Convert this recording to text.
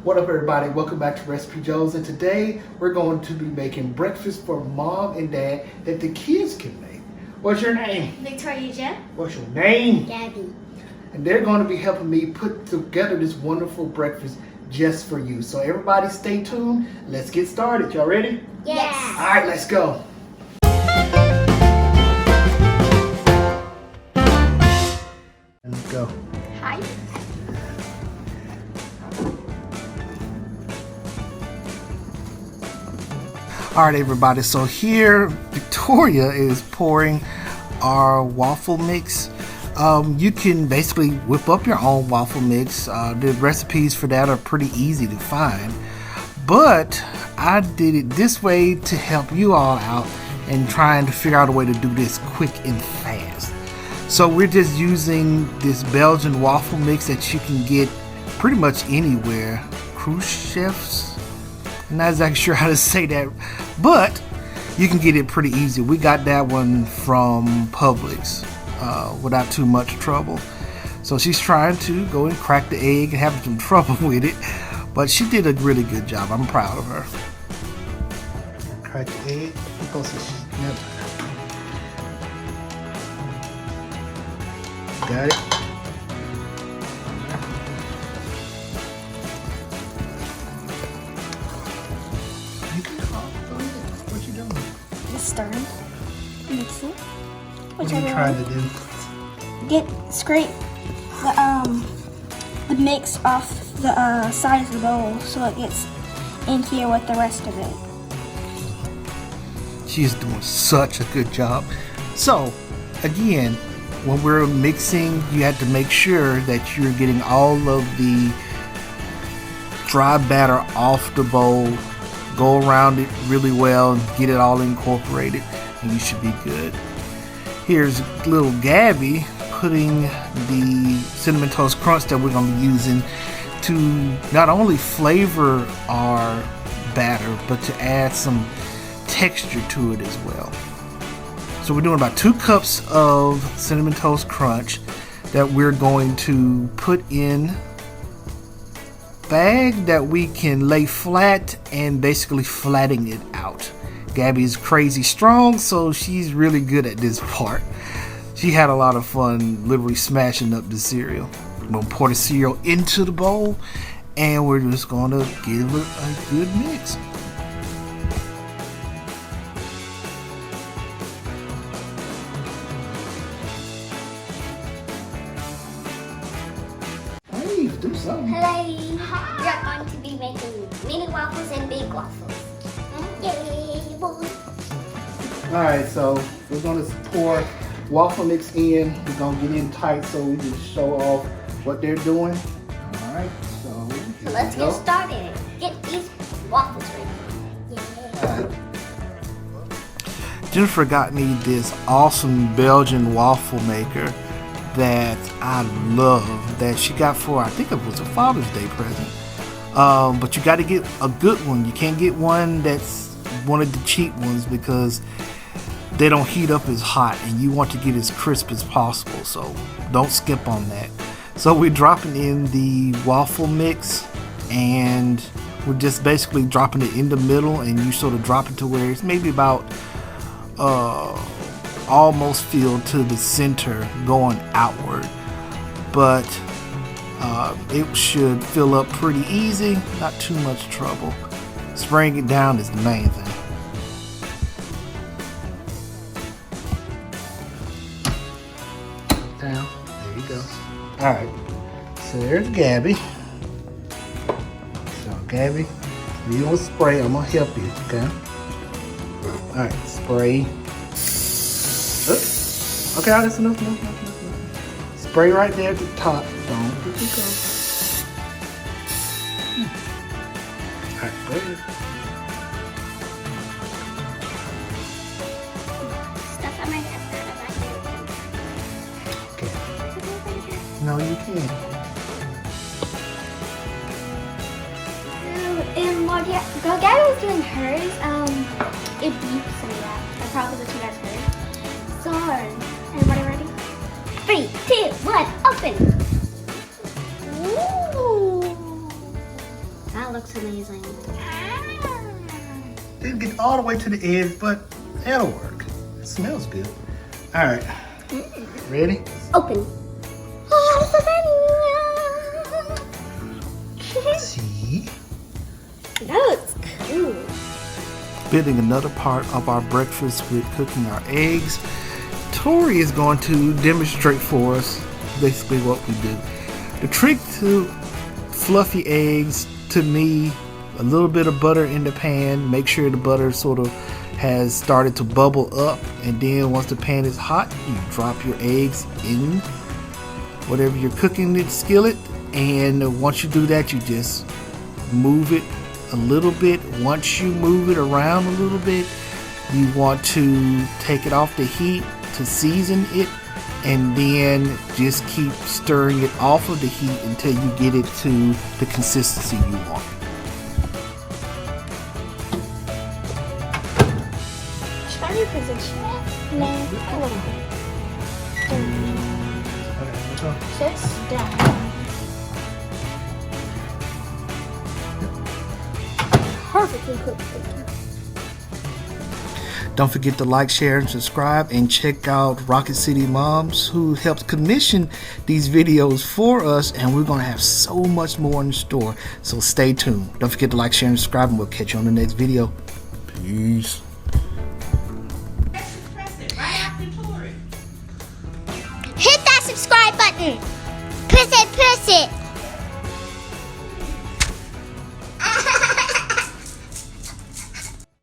What up, everybody? Welcome back to Recipejoes, and today we're going to be making breakfast for mom and dad that the kids can make. What's your name? Victoria. What's your name? Gabby. And they're going to be helping me put together this wonderful breakfast just for you. So everybody stay tuned. Let's get started. Y'all ready? Yes. All right, let's go. Let's go. Hi. All right, everybody, so here Victoria is pouring our waffle mix. You can basically whip up your own waffle mix. The recipes for that are pretty easy to find, but I did it this way to help you all out and trying to figure out a way to do this quick and fast. So we're just using this Belgian waffle mix that you can get pretty much anywhere. Krusteaz. I'm not exactly sure how to say that, but you can get it pretty easy. We got that one from Publix without too much trouble. So she's trying to go and crack the egg and having some trouble with it, but she did a really good job. I'm proud of her. Crack the egg because she's got it. Stirring, mix it. What are you trying to do? Scrape the mix off the side of the bowl so it gets in here with the rest of it. She's doing such a good job. So again, when we're mixing, you have to make sure that you're getting all of the dry batter off the bowl. Go around it really well and get it all incorporated, and you should be good. Here's little Gabby putting the Cinnamon Toast Crunch that we're going to be using to not only flavor our batter, but to add some texture to it as well. So we're doing about 2 cups of Cinnamon Toast Crunch that we're going to put in bag that we can lay flat and basically flatten it out. Gabby's crazy strong, so she's really good at this part. She had a lot of fun literally smashing up the cereal. We're going to pour the cereal into the bowl and we're just going to give it a good mix. Hey, do something. Hello! We are going to be making mini waffles and big waffles. Yay, boy! Alright, so we're going to pour waffle mix in. We're going to get in tight so we can show off what they're doing. Alright, so Let's get started. Get these waffles ready. Alright. Jennifer got me this awesome Belgian waffle maker that I love, that she got for, I think it was a Father's Day present. But you got to get a good one. You can't get one that's one of the cheap ones because they don't heat up as hot, and you want to get as crisp as possible, so don't skip on that. So we're dropping in the waffle mix, and we're just basically dropping it in the middle, and you sort of drop it to where it's maybe about almost filled to the center going outward, but it should fill up pretty easy, not too much trouble. Spraying it down is the main thing. Down, there you go. Alright, so there's Gabby. So Gabby, you don't spray, I'm gonna help you, okay? Alright, spray. Okay, that's enough. Spray right there at the top. Don't let it go. Alright, go ahead. Stuff on my head. Okay. No, you can't. And while Gabby was doing hers, it beeps, so yeah, that's probably what you guys heard. So, everybody ready? 3, 2, 1, open! Ooh. That looks amazing. Didn't get all the way to the edge, but that'll work. It smells good. All right. Ready? Open. See? That looks cool. Building another part of our breakfast with cooking our eggs. Tori is going to demonstrate for us basically what we do. The trick to fluffy eggs, to me, a little bit of butter in the pan. Make sure the butter sort of has started to bubble up, and then once the pan is hot, you drop your eggs in whatever you're cooking in the skillet, and once you do that, you just move it a little bit. Once you move it around a little bit, you want to take it off the heat to season it, and then just keep stirring it off of the heat until you get it to the consistency you want. Try your position. No, a little bit. Sit down. Perfectly cooked. Don't forget to like, share, and subscribe, and check out Rocket City Moms, who helps commission these videos for us, and we're going to have so much more in store, so stay tuned. Don't forget to like, share, and subscribe, and we'll catch you on the next video. Peace. Hit that subscribe button. Press it, press it.